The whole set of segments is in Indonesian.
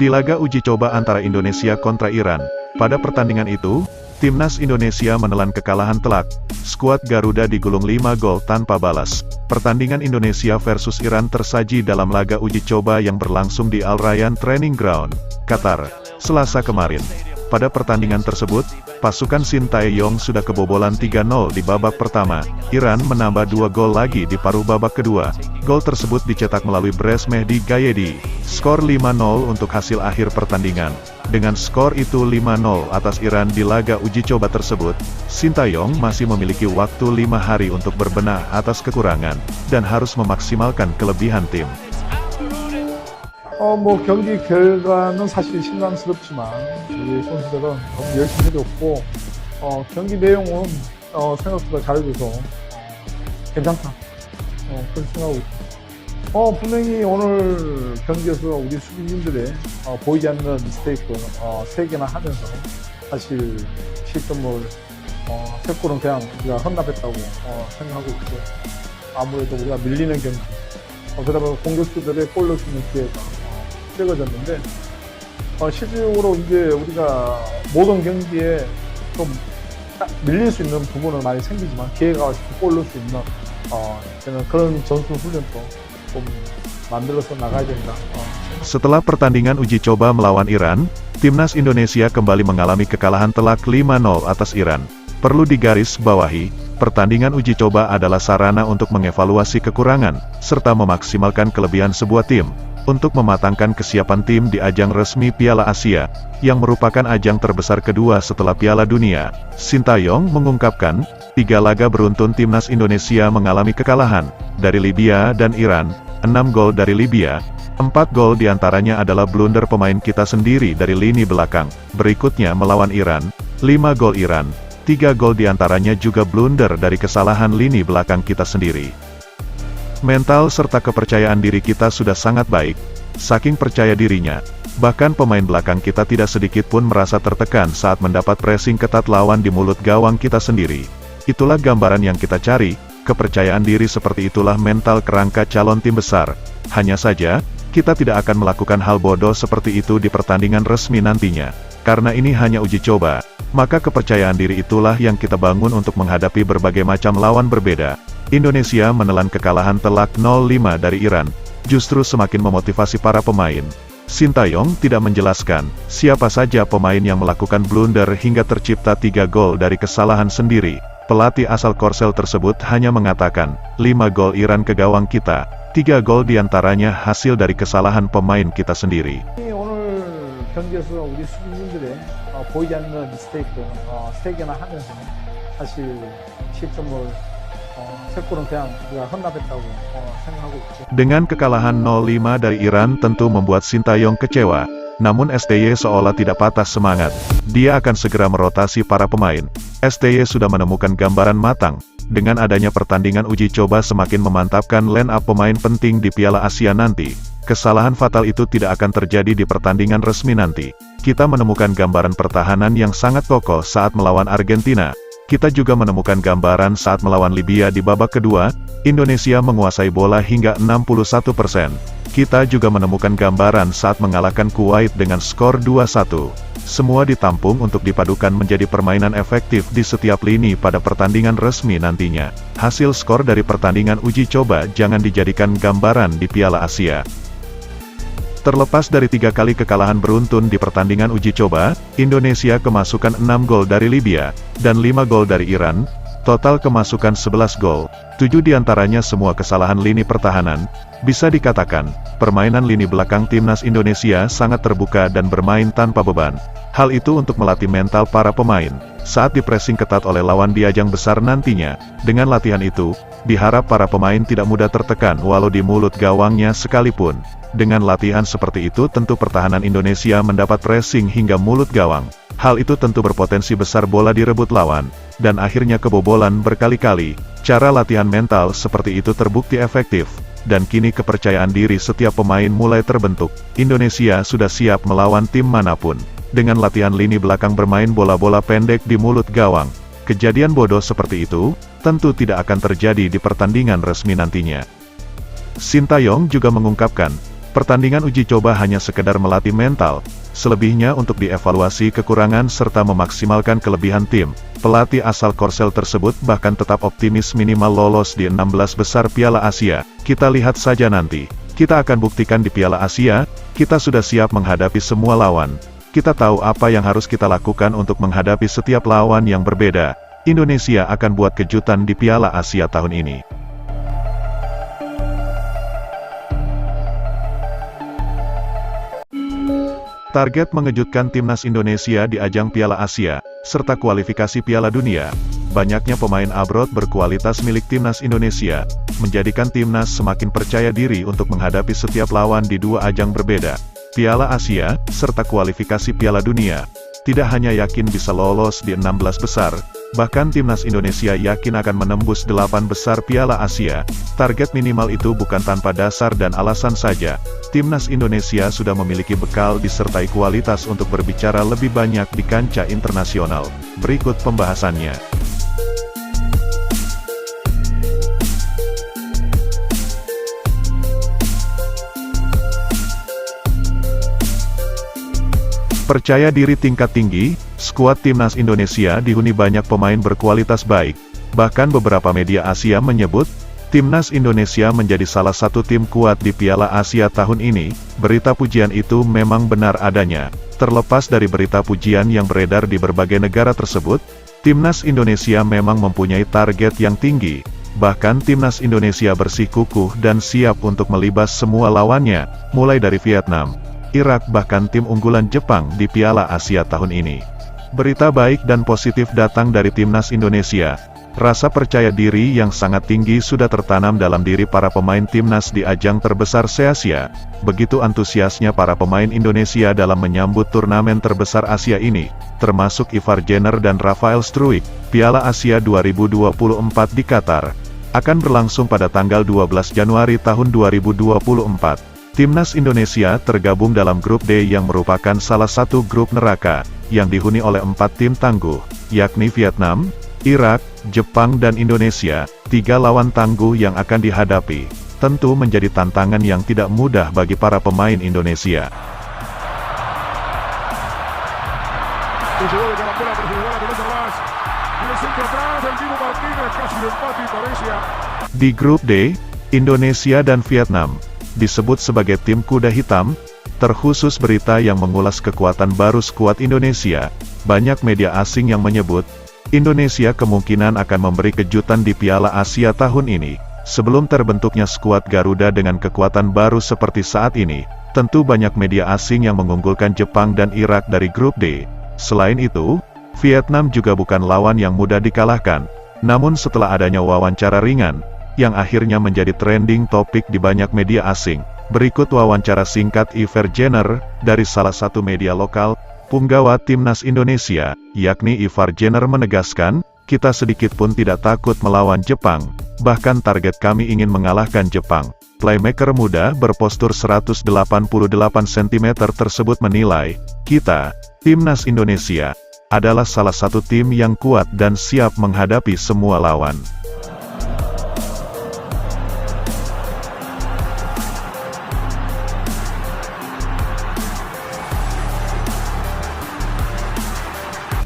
Di laga uji coba antara Indonesia kontra Iran, pada pertandingan itu, Timnas Indonesia menelan kekalahan telak. Skuad Garuda digulung 5 gol tanpa balas. Pertandingan Indonesia versus Iran tersaji dalam laga uji coba yang berlangsung di Al Rayyan Training Ground, Qatar, Selasa kemarin. Pada pertandingan tersebut, pasukan Sintayong sudah kebobolan 3-0 di babak pertama. Iran menambah 2 gol lagi di paruh babak kedua. Gol tersebut dicetak melalui Bres Mehdi Gayedi. Skor 5-0 untuk hasil akhir pertandingan. Dengan skor itu 5-0 atas Iran di laga uji coba tersebut, Sintayong masih memiliki waktu 5 hari untuk berbenah atas kekurangan, dan harus memaksimalkan kelebihan tim. 경기 결과는 사실 실망스럽지만 우리 선수들은 너무 열심히 해줬고 경기 내용은 생각보다 잘해줘서 괜찮다 그렇게 생각하고 있습니다. 분명히 오늘 경기에서 우리 수비진들의 보이지 않는 미스테이크 3개나 하면서 사실 실점을 3골은 그냥 우리가 헌납했다고 생각하고 있고, 아무래도 우리가 밀리는 경기 그러다 보면 공격수들의 골 넣을 수 있는 기회가 적어졌는데 실질적으로 이제 우리가 모든 경기에 좀 밀릴 수 있는 부분은 많이 생기지만 기회가 와서 골 넣을 수 있는 저는 그런 전술 훈련도 좀 만들어서 나가야 된다. Setelah pertandingan uji coba melawan Iran, Timnas Indonesia kembali mengalami kekalahan telak 5-0 atas Iran. Perlu digaris bawahi, pertandingan uji coba adalah sarana untuk mengevaluasi kekurangan, serta memaksimalkan kelebihan sebuah tim, untuk mematangkan kesiapan tim di ajang resmi Piala Asia, yang merupakan ajang terbesar kedua setelah Piala Dunia. Sintayong mengungkapkan, 3 laga beruntun Timnas Indonesia mengalami kekalahan, dari Libya dan Iran, 6 gol dari Libya, 4 gol diantaranya adalah blunder pemain kita sendiri dari lini belakang. Berikutnya melawan Iran, 5 gol Iran, 3 gol diantaranya juga blunder dari kesalahan lini belakang kita sendiri. Mental serta kepercayaan diri kita sudah sangat baik, saking percaya dirinya. Bahkan pemain belakang kita tidak sedikit pun merasa tertekan saat mendapat pressing ketat lawan di mulut gawang kita sendiri. Itulah gambaran yang kita cari, kepercayaan diri seperti itulah mental kerangka calon tim besar. Hanya saja, kita tidak akan melakukan hal bodoh seperti itu di pertandingan resmi nantinya. Karena ini hanya uji coba, maka kepercayaan diri itulah yang kita bangun untuk menghadapi berbagai macam lawan berbeda. Indonesia menelan kekalahan telak 0-5 dari Iran, justru semakin memotivasi para pemain. Sintayong tidak menjelaskan, siapa saja pemain yang melakukan blunder hingga tercipta 3 gol dari kesalahan sendiri. Pelatih asal Korsel tersebut hanya mengatakan, 5 gol Iran ke gawang kita, 3 gol diantaranya hasil dari kesalahan pemain kita sendiri. 오늘 경기에서 우리 수비진들의 보이지 않는 미스테이크 3개나 하면서 사실 실점을 3골은 그냥 우리가 헌납했다고 생각하고 있죠. Dengan kekalahan 0-5 dari Iran tentu membuat Sintayong kecewa. Namun STY seolah tidak patah semangat. Dia akan segera merotasi para pemain. STY sudah menemukan gambaran matang. Dengan adanya pertandingan uji coba semakin memantapkan line up pemain penting di Piala Asia nanti. Kesalahan fatal itu tidak akan terjadi di pertandingan resmi nanti. Kita menemukan gambaran pertahanan yang sangat kokoh saat melawan Argentina. Kita juga menemukan gambaran saat melawan Libya di babak kedua, Indonesia menguasai bola hingga 61%. Kita juga menemukan gambaran saat mengalahkan Kuwait dengan skor 2-1. Semua ditampung untuk dipadukan menjadi permainan efektif di setiap lini pada pertandingan resmi nantinya. Hasil skor dari pertandingan uji coba jangan dijadikan gambaran di Piala Asia. Terlepas dari 3 kali kekalahan beruntun di pertandingan uji coba, Indonesia kemasukan 6 gol dari Libya, dan 5 gol dari Iran, total kemasukan 11 gol, 7 diantaranya semua kesalahan lini pertahanan. Bisa dikatakan, permainan lini belakang Timnas Indonesia sangat terbuka dan bermain tanpa beban. Hal itu untuk melatih mental para pemain, saat dipressing ketat oleh lawan di ajang besar nantinya. Dengan latihan itu, diharap para pemain tidak mudah tertekan walau di mulut gawangnya sekalipun. Dengan latihan seperti itu tentu pertahanan Indonesia mendapat pressing hingga mulut gawang. Hal itu tentu berpotensi besar bola direbut lawan, dan akhirnya kebobolan berkali-kali. Cara latihan mental seperti itu terbukti efektif, dan kini kepercayaan diri setiap pemain mulai terbentuk. Indonesia sudah siap melawan tim manapun. Dengan latihan lini belakang bermain bola-bola pendek di mulut gawang. Kejadian bodoh seperti itu, tentu tidak akan terjadi di pertandingan resmi nantinya. Sintayong juga mengungkapkan, Pertandingan uji coba hanya sekedar melatih mental, selebihnya untuk dievaluasi kekurangan serta memaksimalkan kelebihan tim. Pelatih asal Korsel tersebut bahkan tetap optimis minimal lolos di 16 besar Piala Asia. Kita lihat saja nanti. Kita akan buktikan di Piala Asia, kita sudah siap menghadapi semua lawan. Kita tahu apa yang harus kita lakukan untuk menghadapi setiap lawan yang berbeda. Indonesia akan buat kejutan di Piala Asia tahun ini. Target mengejutkan timnas Indonesia di ajang Piala Asia, serta kualifikasi Piala Dunia. Banyaknya pemain abroad berkualitas milik timnas Indonesia, menjadikan timnas semakin percaya diri untuk menghadapi setiap lawan di dua ajang berbeda. Piala Asia, serta kualifikasi Piala Dunia. Tidak hanya yakin bisa lolos di 16 besar, bahkan timnas Indonesia yakin akan menembus 8 besar Piala Asia. Target minimal itu bukan tanpa dasar dan alasan saja. Timnas Indonesia sudah memiliki bekal disertai kualitas untuk berbicara lebih banyak di kancah internasional. Berikut pembahasannya. Percaya diri tingkat tinggi, skuad timnas Indonesia dihuni banyak pemain berkualitas baik. Bahkan beberapa media Asia menyebut, timnas Indonesia menjadi salah satu tim kuat di Piala Asia tahun ini. Berita pujian itu memang benar adanya. Terlepas dari berita pujian yang beredar di berbagai negara tersebut, timnas Indonesia memang mempunyai target yang tinggi. Bahkan timnas Indonesia bersikukuh dan siap untuk melibas semua lawannya, mulai dari Vietnam, Irak bahkan tim unggulan Jepang di Piala Asia tahun ini. Berita baik dan positif datang dari timnas Indonesia. Rasa percaya diri yang sangat tinggi sudah tertanam dalam diri para pemain timnas di ajang terbesar se-Asia. Begitu antusiasnya para pemain Indonesia dalam menyambut turnamen terbesar Asia ini, termasuk Ivar Jenner dan Rafael Struijk. Piala Asia 2024 di Qatar akan berlangsung pada tanggal 12 Januari tahun 2024. Timnas Indonesia tergabung dalam grup D yang merupakan salah satu grup neraka, yang dihuni oleh 4 tim tangguh, yakni Vietnam, Irak, Jepang dan Indonesia. 3 lawan tangguh yang akan dihadapi, tentu menjadi tantangan yang tidak mudah bagi para pemain Indonesia. Di grup D, Indonesia dan Vietnam disebut sebagai tim kuda hitam. Terkhusus berita yang mengulas kekuatan baru skuad Indonesia. Banyak media asing yang menyebut, Indonesia kemungkinan akan memberi kejutan di Piala Asia tahun ini. Sebelum terbentuknya skuad Garuda dengan kekuatan baru seperti saat ini, tentu banyak media asing yang mengunggulkan Jepang dan Irak dari grup D. Selain itu, Vietnam juga bukan lawan yang mudah dikalahkan. Namun setelah adanya wawancara ringan, yang akhirnya menjadi trending topik di banyak media asing. Berikut wawancara singkat Ivar Jenner, dari salah satu media lokal. Punggawa timnas Indonesia, yakni Ivar Jenner menegaskan, kita sedikit pun tidak takut melawan Jepang, bahkan target kami ingin mengalahkan Jepang. Playmaker muda berpostur 188 cm tersebut menilai, kita, timnas Indonesia, adalah salah satu tim yang kuat dan siap menghadapi semua lawan.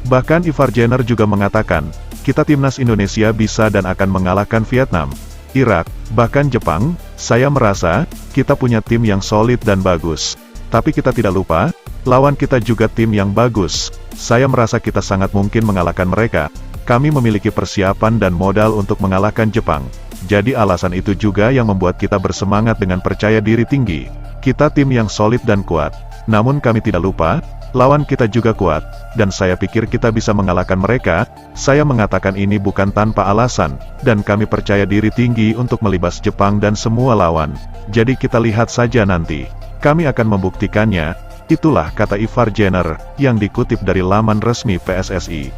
Bahkan Ivar Jenner juga mengatakan, kita timnas Indonesia bisa dan akan mengalahkan Vietnam, Irak, bahkan Jepang. Saya merasa, kita punya tim yang solid dan bagus. Tapi kita tidak lupa, lawan kita juga tim yang bagus. Saya merasa kita sangat mungkin mengalahkan mereka. Kami memiliki persiapan dan modal untuk mengalahkan Jepang. Jadi alasan itu juga yang membuat kita bersemangat dengan percaya diri tinggi. Kita tim yang solid dan kuat. Namun kami tidak lupa, lawan kita juga kuat, dan saya pikir kita bisa mengalahkan mereka. Saya mengatakan ini bukan tanpa alasan, dan kami percaya diri tinggi untuk melibas Jepang dan semua lawan. Jadi kita lihat saja nanti. Kami akan membuktikannya. Itulah kata Ivar Jenner, yang dikutip dari laman resmi PSSI.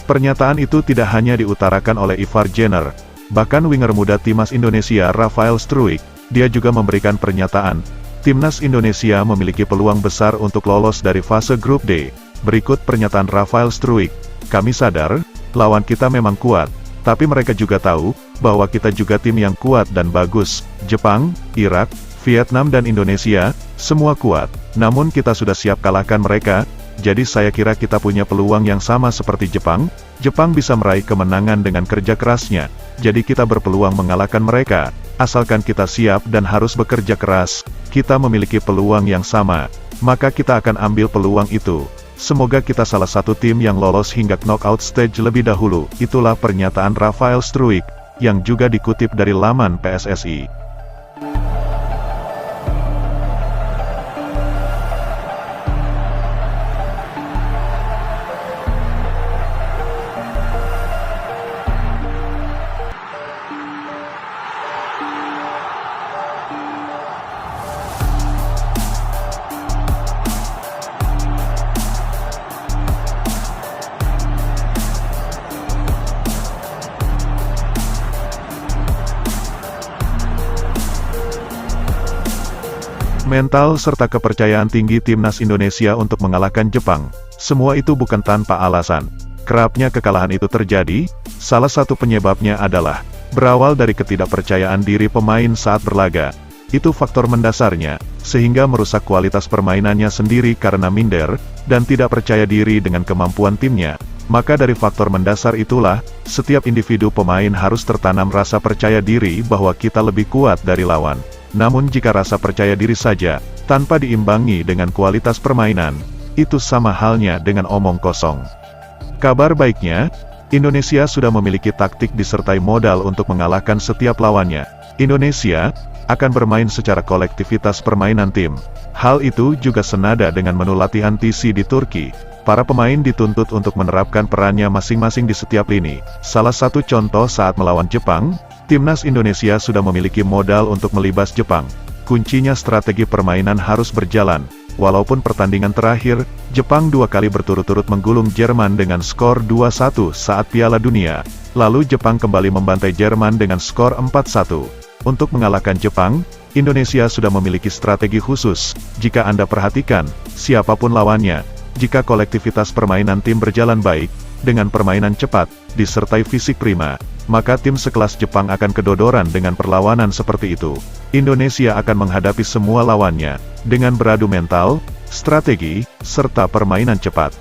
Pernyataan itu tidak hanya diutarakan oleh Ivar Jenner, bahkan winger muda timnas Indonesia Rafael Struijk, dia juga memberikan pernyataan. Timnas Indonesia memiliki peluang besar untuk lolos dari fase grup D. Berikut pernyataan Rafael Struijk. Kami sadar, lawan kita memang kuat, tapi mereka juga tahu, bahwa kita juga tim yang kuat dan bagus. Jepang, Irak, Vietnam dan Indonesia, semua kuat, namun kita sudah siap kalahkan mereka, jadi saya kira kita punya peluang yang sama seperti Jepang. Jepang bisa meraih kemenangan dengan kerja kerasnya, jadi kita berpeluang mengalahkan mereka, asalkan kita siap dan harus bekerja keras. Kita memiliki peluang yang sama, maka kita akan ambil peluang itu. Semoga kita salah satu tim yang lolos hingga knockout stage lebih dahulu. Itulah pernyataan Rafael Struijk, yang juga dikutip dari laman PSSI. Mental serta kepercayaan tinggi timnas Indonesia untuk mengalahkan Jepang, semua itu bukan tanpa alasan. Kerapnya kekalahan itu terjadi, salah satu penyebabnya adalah berawal dari ketidakpercayaan diri pemain saat berlaga. Itu faktor mendasarnya, sehingga merusak kualitas permainannya sendiri karena minder, dan tidak percaya diri dengan kemampuan timnya. Maka dari faktor mendasar itulah, setiap individu pemain harus tertanam rasa percaya diri bahwa kita lebih kuat dari lawan. Namun jika rasa percaya diri saja, tanpa diimbangi dengan kualitas permainan, itu sama halnya dengan omong kosong. Kabar baiknya, Indonesia sudah memiliki taktik disertai modal untuk mengalahkan setiap lawannya. Indonesia akan bermain secara kolektivitas permainan tim. Hal itu juga senada dengan menu latihan TC di Turki. Para pemain dituntut untuk menerapkan perannya masing-masing di setiap lini. Salah satu contoh saat melawan Jepang, timnas Indonesia sudah memiliki modal untuk melibas Jepang. Kuncinya strategi permainan harus berjalan. Walaupun pertandingan terakhir, Jepang 2 kali berturut-turut menggulung Jerman dengan skor 2-1 saat Piala Dunia. Lalu Jepang kembali membantai Jerman dengan skor 4-1. Untuk mengalahkan Jepang, Indonesia sudah memiliki strategi khusus. Jika Anda perhatikan, siapapun lawannya, jika kolektivitas permainan tim berjalan baik, dengan permainan cepat, disertai fisik prima, maka tim sekelas Jepang akan kedodoran dengan perlawanan seperti itu. Indonesia akan menghadapi semua lawannya, dengan beradu mental, strategi, serta permainan cepat.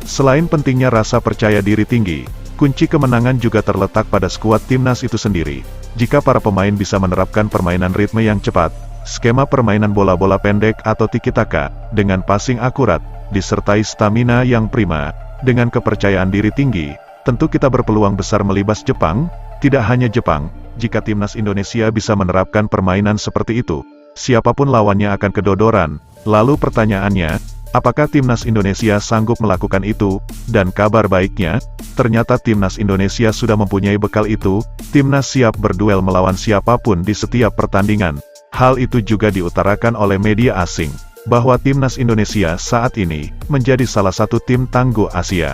Selain pentingnya rasa percaya diri tinggi, kunci kemenangan juga terletak pada skuad timnas itu sendiri. Jika para pemain bisa menerapkan permainan ritme yang cepat, skema permainan bola-bola pendek atau tiki-taka, dengan passing akurat, disertai stamina yang prima, dengan kepercayaan diri tinggi, tentu kita berpeluang besar melibas Jepang. Tidak hanya Jepang, jika timnas Indonesia bisa menerapkan permainan seperti itu, siapapun lawannya akan kedodoran. Lalu pertanyaannya, apakah timnas Indonesia sanggup melakukan itu? Dan kabar baiknya, ternyata timnas Indonesia sudah mempunyai bekal itu. Timnas siap berduel melawan siapapun di setiap pertandingan. Hal itu juga diutarakan oleh media asing, bahwa timnas Indonesia saat ini menjadi salah satu tim tangguh Asia.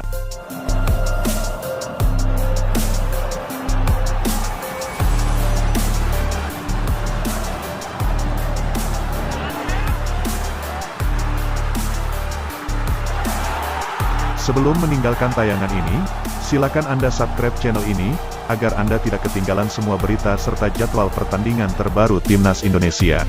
Sebelum meninggalkan tayangan ini, silakan Anda subscribe channel ini, agar Anda tidak ketinggalan semua berita serta jadwal pertandingan terbaru timnas Indonesia.